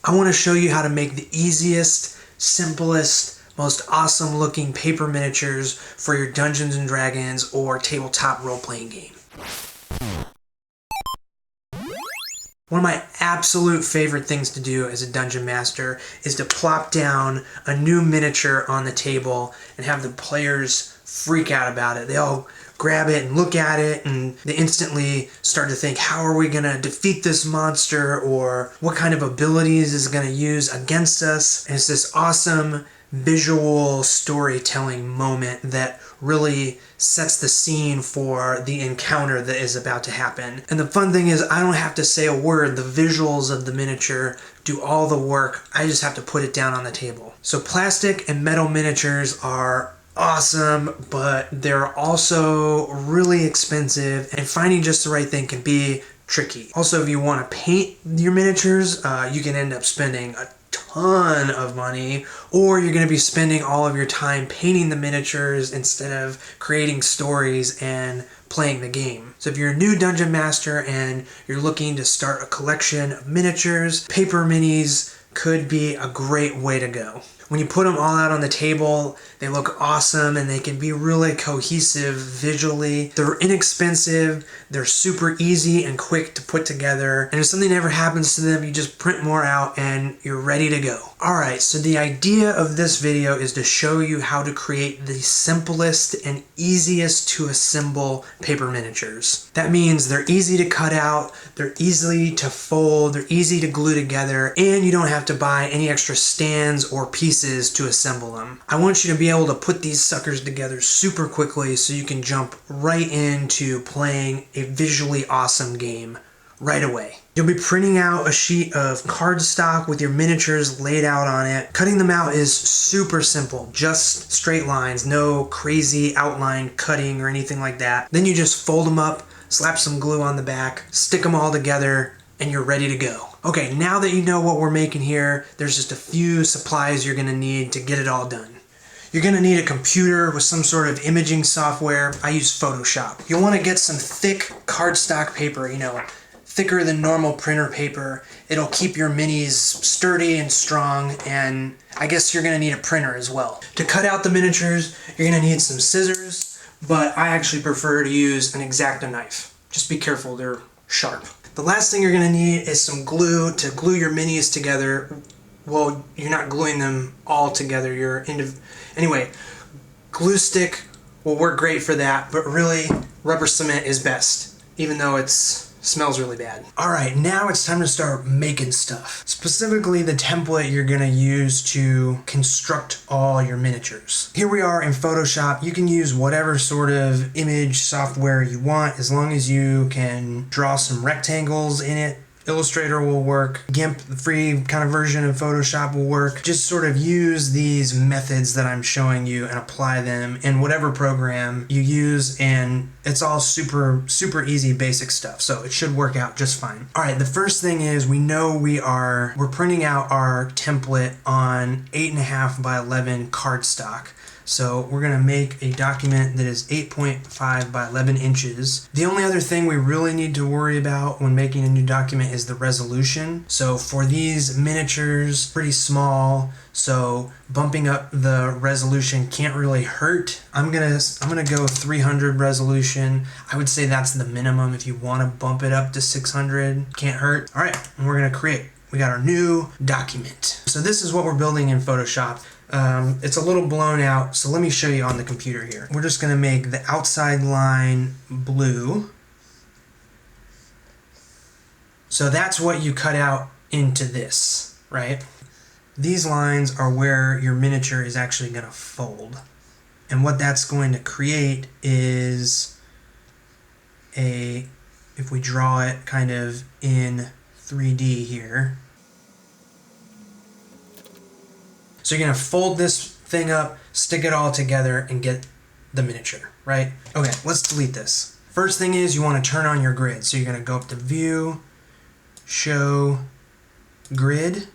I want to show you how to make the easiest, simplest, most awesome looking paper miniatures for your Dungeons & Dragons or tabletop role-playing game. One of my absolute favorite things to do as a dungeon master is to plop down a new miniature on the table and have the players freak out about it. They all grab it and look at it, and they instantly start to think, how are we going to defeat this monster, or what kind of abilities is it going to use against us? And it's this awesome visual storytelling moment that really sets the scene for the encounter that is about to happen. And the fun thing is, I don't have to say a word. The visuals of the miniature do all the work. I just have to put it down on the table. So plastic and metal miniatures are awesome, but they're also really expensive, and finding just the right thing can be tricky. Also, if you want to paint your miniatures, you can end up spending a ton of money, or you're going to be spending all of your time painting the miniatures instead of creating stories and playing the game. So if you're a new dungeon master and you're looking to start a collection of miniatures, paper minis could be a great way to go. When you put them all out on the table, they look awesome and they can be really cohesive visually. They're inexpensive, they're super easy and quick to put together, and if something ever happens to them, you just print more out and you're ready to go. Alright, so the idea of this video is to show you how to create the simplest and easiest to assemble paper miniatures. That means they're easy to cut out, they're easy to fold, they're easy to glue together, and you don't have to buy any extra stands or pieces to assemble them. I want you to be able to put these suckers together super quickly so you can jump right into playing a visually awesome game right away. You'll be printing out a sheet of cardstock with your miniatures laid out on it. Cutting them out is super simple, just straight lines, no crazy outline cutting or anything like that. Then you just fold them up, slap some glue on the back, stick them all together, and you're ready to go. Okay, now that you know what we're making here, there's just a few supplies you're gonna need to get it all done. You're gonna need a computer with some sort of imaging software. I use Photoshop. You'll wanna get some thick cardstock paper, thicker than normal printer paper. It'll keep your minis sturdy and strong, and I guess you're gonna need a printer as well. To cut out the miniatures, you're gonna need some scissors, but I actually prefer to use an X-Acto knife. Just be careful, they're sharp. The last thing you're going to need is some glue to glue your minis together. Well, you're not gluing them all together. Anyway, glue stick will work great for that, but really rubber cement is best, even though it smells really bad. Alright, now it's time to start making stuff. Specifically the template you're going to use to construct all your miniatures. Here we are in Photoshop. You can use whatever sort of image software you want as long as you can draw some rectangles in it. Illustrator will work. GIMP, the free kind of version of Photoshop, will work. Just sort of use these methods that I'm showing you and apply them in whatever program you use, and it's all super easy basic stuff, so it should work out just fine. Alright, the first thing is we know we're printing out our template on 8.5 by 11 cardstock. So we're going to make a document that is 8.5 by 11 inches. The only other thing we really need to worry about when making a new document is the resolution. So for these miniatures, pretty small, so bumping up the resolution can't really hurt. I'm gonna go 300 resolution. I would say that's the minimum. If you want to bump it up to 600, can't hurt. All right, and we're gonna create. We got our new document. So this is what we're building in Photoshop. It's a little blown out, so let me show you on the computer here. We're just gonna make the outside line blue. So that's what you cut out into this, right? These lines are where your miniature is actually gonna fold. And what that's going to create is if we draw it kind of in 3D here. So you're going to fold this thing up, stick it all together, and get the miniature, right? Okay, let's delete this. First thing is you want to turn on your grid. So you're going to go up to View, Show, Grid.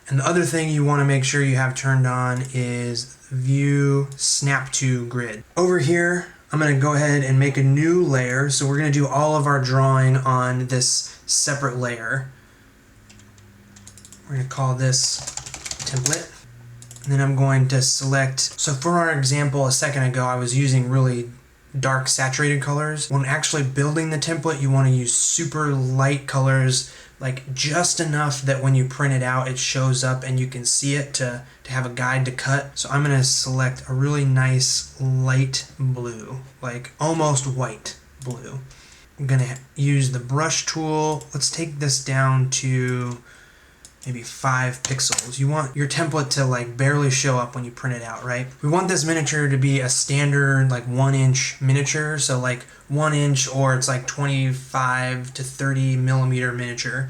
And the other thing you want to make sure you have turned on is View, Snap to Grid. Over here, I'm going to go ahead and make a new layer. So we're going to do all of our drawing on this separate layer. We're going to call this template. And then I'm going to select, so for our example a second ago I was using really dark saturated colors. When actually building the template you want to use super light colors, like just enough that when you print it out it shows up and you can see it to have a guide to cut. So I'm going to select a really nice light blue, like almost white blue. I'm going to use the brush tool. Let's take this down to maybe 5 pixels. You want your template to like barely show up when you print it out, right? We want this miniature to be a standard like 1-inch miniature, so like 1 inch or it's like 25 to 30 millimeter miniature.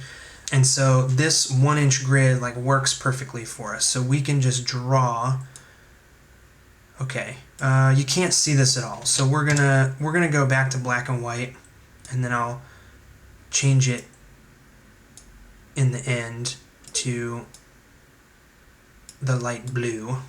And so this 1-inch grid like works perfectly for us. So we can just draw. Okay, you can't see this at all. So we're gonna go back to black and white, and then I'll change it in the end to the light blue.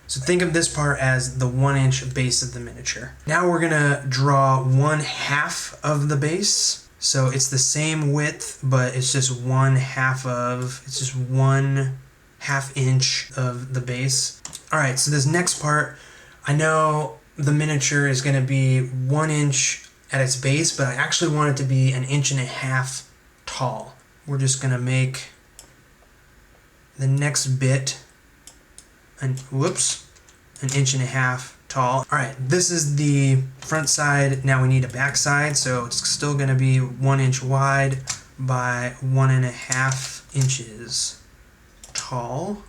So think of this part as the 1-inch base of the miniature. Now we're gonna draw 1/2 of the base. So it's the same width, but it's just 1/2 inch of the base. All right, so this next part, I know the miniature is gonna be 1 inch at its base, but I actually want it to be 1.5 inches tall. We're just going to make the next bit an 1.5 inches tall. Alright, this is the front side. Now we need a back side, so it's still going to be 1 inch wide by 1.5 inches tall.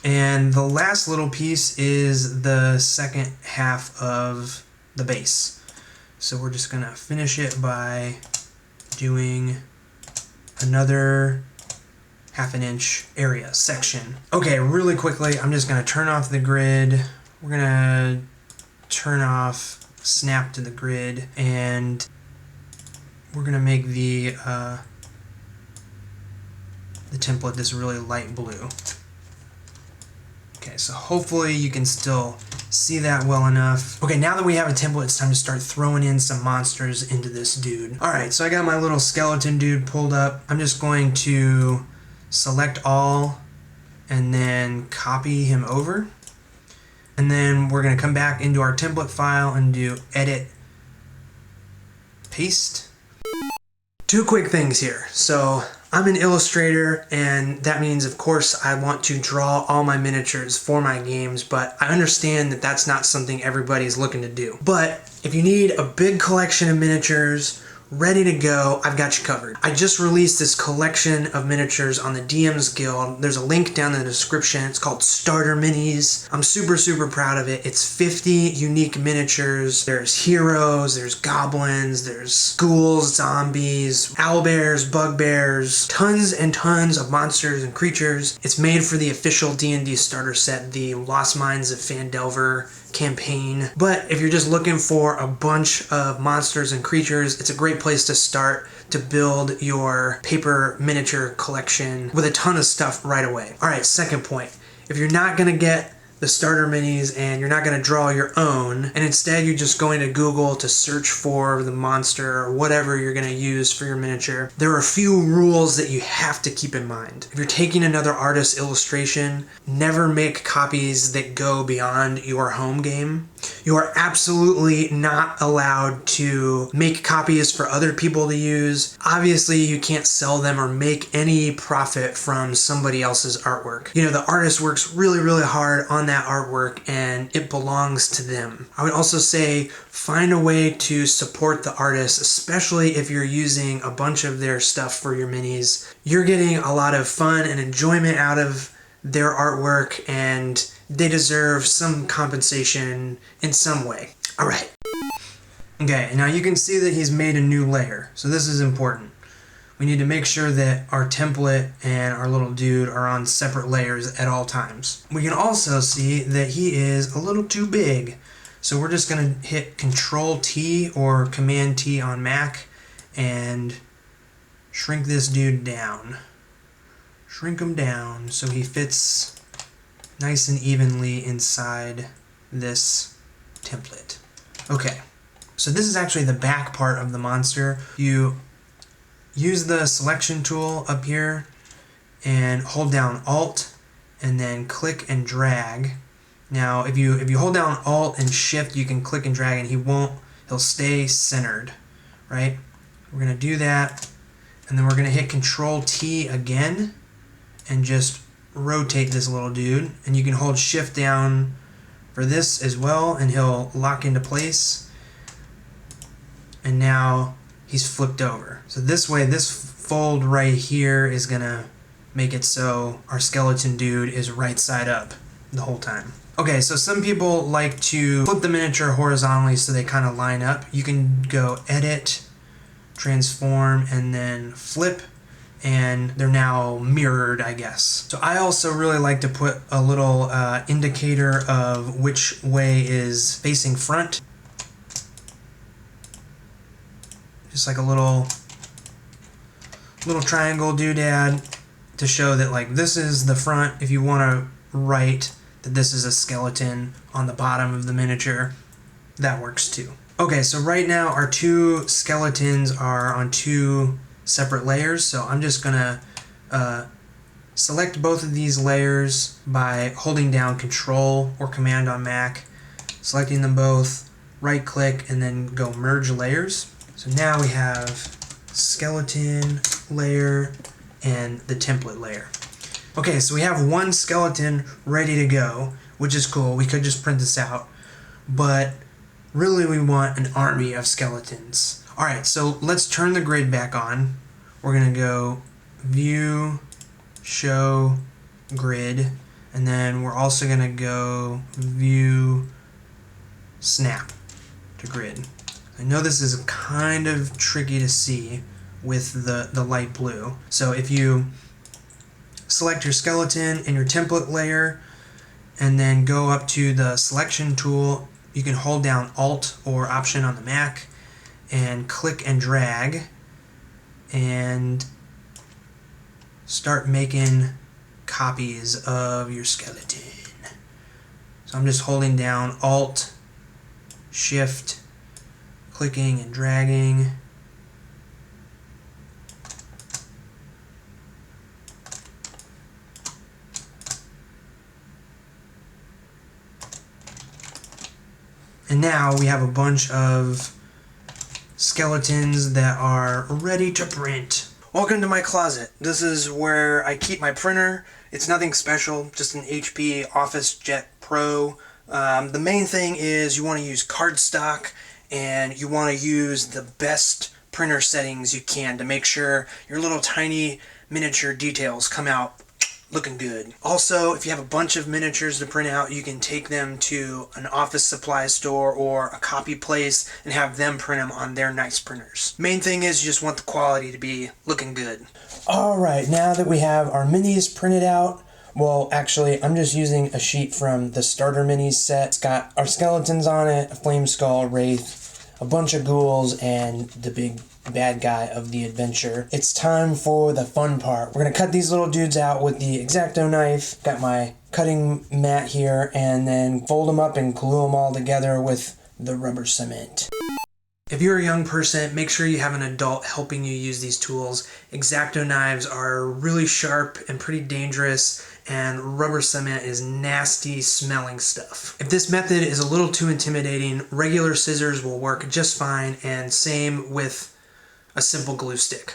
And the last little piece is the second half of the base. So we're just gonna finish it by doing another 1/2 inch area section. Okay, really quickly, I'm just gonna turn off the grid. We're gonna turn off snap to the grid, and we're gonna make the template this really light blue. Okay, so hopefully you can still see that well enough. Okay, now that we have a template, it's time to start throwing in some monsters into this dude. Alright, so I got my little skeleton dude pulled up. I'm just going to select all and then copy him over. And then we're going to come back into our template file and do edit, paste. 2 quick things here. So I'm an illustrator, and that means of course I want to draw all my miniatures for my games, but I understand that that's not something everybody's looking to do. But if you need a big collection of miniatures ready to go, I've got you covered. I just released this collection of miniatures on the DMs Guild. There's a link down in the description. It's called Starter Minis. I'm super proud of it. It's 50 unique miniatures. There's heroes, there's goblins, there's ghouls, zombies, owlbears, bugbears, tons and tons of monsters and creatures. It's made for the official D&D starter set, the Lost Mines of Phandelver campaign. But if you're just looking for a bunch of monsters and creatures, it's a great place to start to build your paper miniature collection with a ton of stuff right away. Alright, second point. If you're not going to get the starter minis and you're not going to draw your own, and instead you're just going to Google to search for the monster or whatever you're going to use for your miniature, there are a few rules that you have to keep in mind. If you're taking another artist's illustration, never make copies that go beyond your home game. You are absolutely not allowed to make copies for other people to use. Obviously, you can't sell them or make any profit from somebody else's artwork. You know, the artist works really hard on that artwork and it belongs to them. I would also say find a way to support the artist, especially if you're using a bunch of their stuff for your minis. You're getting a lot of fun and enjoyment out of their artwork, and they deserve some compensation in some way. Alright. Okay, now you can see that he's made a new layer, so this is important. We need to make sure that our template and our little dude are on separate layers at all times. We can also see that he is a little too big, so we're just going to hit Control T or Command T on Mac and shrink this dude down. Shrink him down so he fits nice and evenly inside this template. Okay, So this is actually the back part of the monster. You use the selection tool up here and hold down Alt and then click and drag. Now if you hold down Alt and Shift, you can click and drag and he'll stay centered, right? We're going to do that, and then we're going to hit Control T again and just rotate this little dude, and you can hold Shift down for this as well and he'll lock into place. And now he's flipped over. So this way, this fold right here is gonna make it so our skeleton dude is right side up the whole time. Okay, so some people like to flip the miniature horizontally so they kind of line up. You can go Edit, Transform, and then Flip, and they're now mirrored, I guess. So I also really like to put a little indicator of which way is facing front. Just like a little triangle doodad to show that like this is the front. If you want to write that this is a skeleton on the bottom of the miniature, that works too. Okay, so right now our two skeletons are on two separate layers, so I'm just gonna select both of these layers by holding down Control or Command on Mac, selecting them both, right click, and then go Merge Layers. So now we have skeleton layer and the template layer. Okay, so we have one skeleton ready to go, which is cool. We could just print this out, but really we want an army of skeletons. All right, so let's turn the grid back on. We're gonna go View, Show, Grid, and then we're also gonna go View, Snap to Grid. I know this is kind of tricky to see with the light blue. So if you select your skeleton in your template layer and then go up to the selection tool, you can hold down Alt or Option on the Mac and click and drag and start making copies of your skeleton. So I'm just holding down Alt, Shift, clicking and dragging. And now we have a bunch of skeletons that are ready to print. Welcome to my closet. This is where I keep my printer. It's nothing special, just an HP OfficeJet Pro. The main thing is you want to use cardstock, and you want to use the best printer settings you can to make sure your little tiny miniature details come out looking good. Also, if you have a bunch of miniatures to print out, you can take them to an office supply store or a copy place and have them print them on their nice printers. Main thing is you just want the quality to be looking good. Alright, now that we have our minis printed out, well, actually, I'm just using a sheet from the Starter Minis set. It's got our skeletons on it, a flame skull, wraith, a bunch of ghouls, and the big bad guy of the adventure. It's time for the fun part. We're going to cut these little dudes out with the X-Acto knife. Got my cutting mat here, and then fold them up and glue them all together with the rubber cement. If you're a young person, make sure you have an adult helping you use these tools. X-Acto knives are really sharp and pretty dangerous, and rubber cement is nasty smelling stuff. If this method is a little too intimidating, regular scissors will work just fine, and same with a simple glue stick.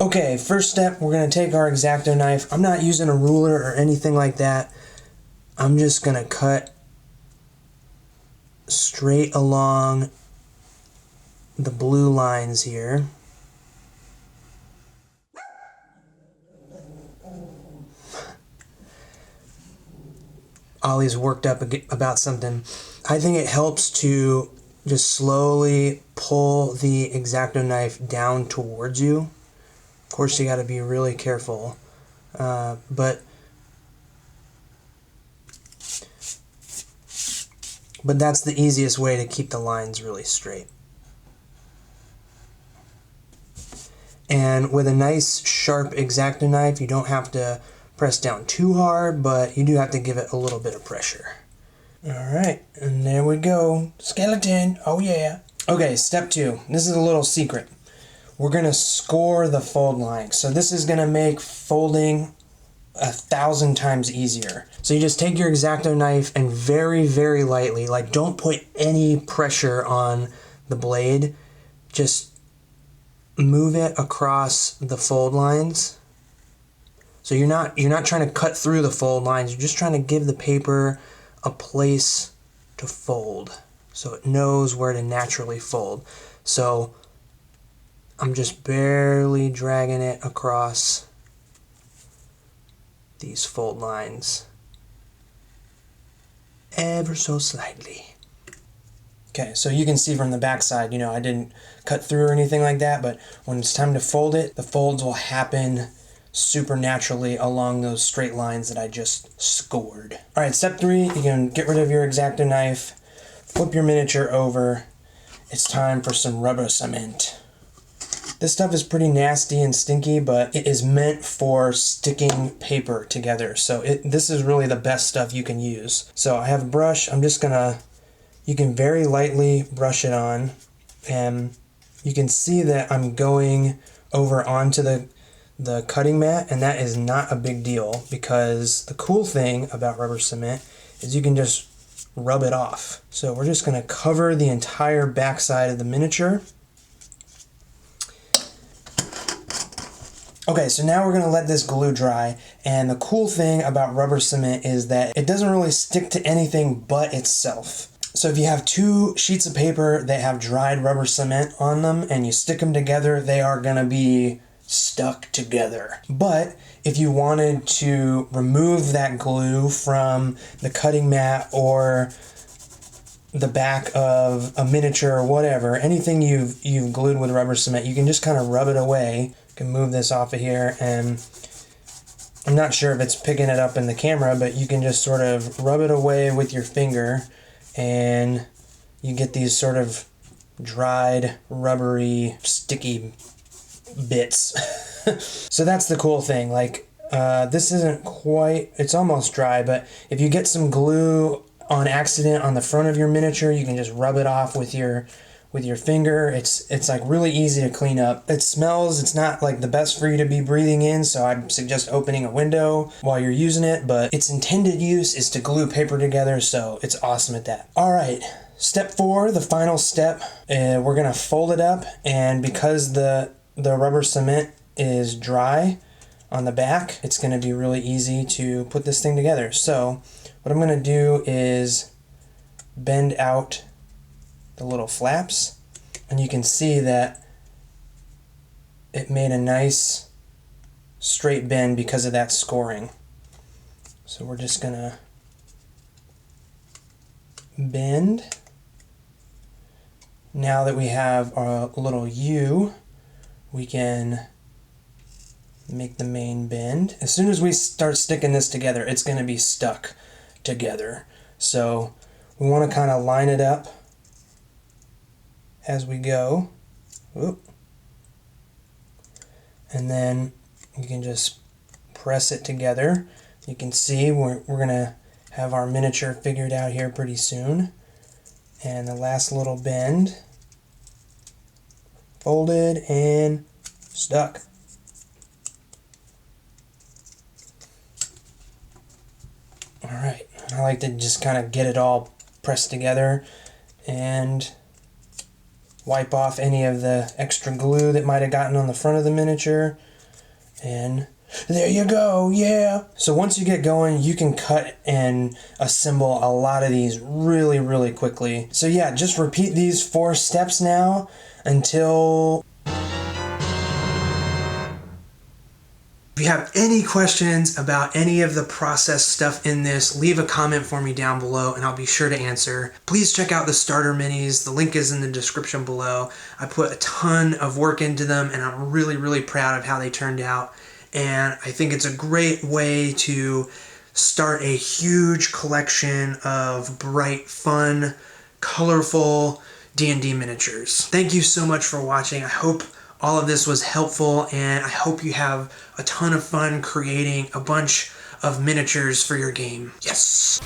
Okay, first step, we're going to take our X-Acto knife. I'm not using a ruler or anything like that. I'm just going to cut straight along the blue lines here. Ollie's worked up about something. I think it helps to just slowly pull the X-Acto knife down towards you. Of course, you got to be really careful, but that's the easiest way to keep the lines really straight. And with a nice sharp X-Acto knife, you don't have to press down too hard, but you do have to give it a little bit of pressure. Alright, and there we go. Skeleton, oh yeah. Okay, step 2. This is a little secret. We're going to score the fold line. So this is going to make folding 1,000 times easier. So you just take your X-Acto knife and very, very lightly, like don't put any pressure on the blade, just move it across the fold lines. So you're not trying to cut through the fold lines, you're just trying to give the paper a place to fold so it knows where to naturally fold. So I'm just barely dragging it across these fold lines ever so slightly. Okay, so you can see from the back side, I didn't cut through or anything like that, but when it's time to fold it, the folds will happen supernaturally along those straight lines that I just scored. All right, step 3, you can get rid of your X-Acto knife, flip your miniature over. It's time for some rubber cement. This stuff is pretty nasty and stinky, but it is meant for sticking paper together. So this is really the best stuff you can use. So I have a brush. You can very lightly brush it on, and you can see that I'm going over onto the cutting mat, and that is not a big deal because the cool thing about rubber cement is you can just rub it off. So we're just going to cover the entire backside of the miniature. Okay, so now we're going to let this glue dry, and the cool thing about rubber cement is that it doesn't really stick to anything but itself. So if you have 2 sheets of paper that have dried rubber cement on them and you stick them together, they are going to be stuck together. But if you wanted to remove that glue from the cutting mat or the back of a miniature or whatever, anything you've glued with rubber cement, you can just kind of rub it away. You can move this off of here, and I'm not sure if it's picking it up in the camera, but you can just sort of rub it away with your finger and you get these sort of dried, rubbery, sticky bits. So that's the cool thing. Like, this isn't quite, it's almost dry, but if you get some glue on accident on the front of your miniature, you can just rub it off with your finger. It's like really easy to clean up. It smells, it's not like the best for you to be breathing in, so I'd suggest opening a window while you're using it, but its intended use is to glue paper together, so it's awesome at that. All right, step 4, the final step, we're gonna fold it up, and because the rubber cement is dry on the back, it's gonna be really easy to put this thing together. So what I'm gonna do is bend out the little flaps, and you can see that it made a nice straight bend because of that scoring. So we're just gonna bend. Now that we have our little U, we can make the main bend. As soon as we start sticking this together, it's going to be stuck together. So we want to kind of line it up as we go. Oop. And then you can just press it together. You can see we're going to have our miniature figured out here pretty soon. And the last little bend, folded and stuck. Alright, I like to just kind of get it all pressed together and wipe off any of the extra glue that might have gotten on the front of the miniature. And there you go, yeah! So once you get going, you can cut and assemble a lot of these really, really quickly. So yeah, just repeat these 4 steps now until... If you have any questions about any of the process stuff in this, leave a comment for me down below and I'll be sure to answer. Please check out the starter minis. The link is in the description below. I put a ton of work into them and I'm really, really proud of how they turned out. And I think it's a great way to start a huge collection of bright, fun, colorful D&D miniatures. Thank you so much for watching. I hope all of this was helpful, and I hope you have a ton of fun creating a bunch of miniatures for your game. Yes!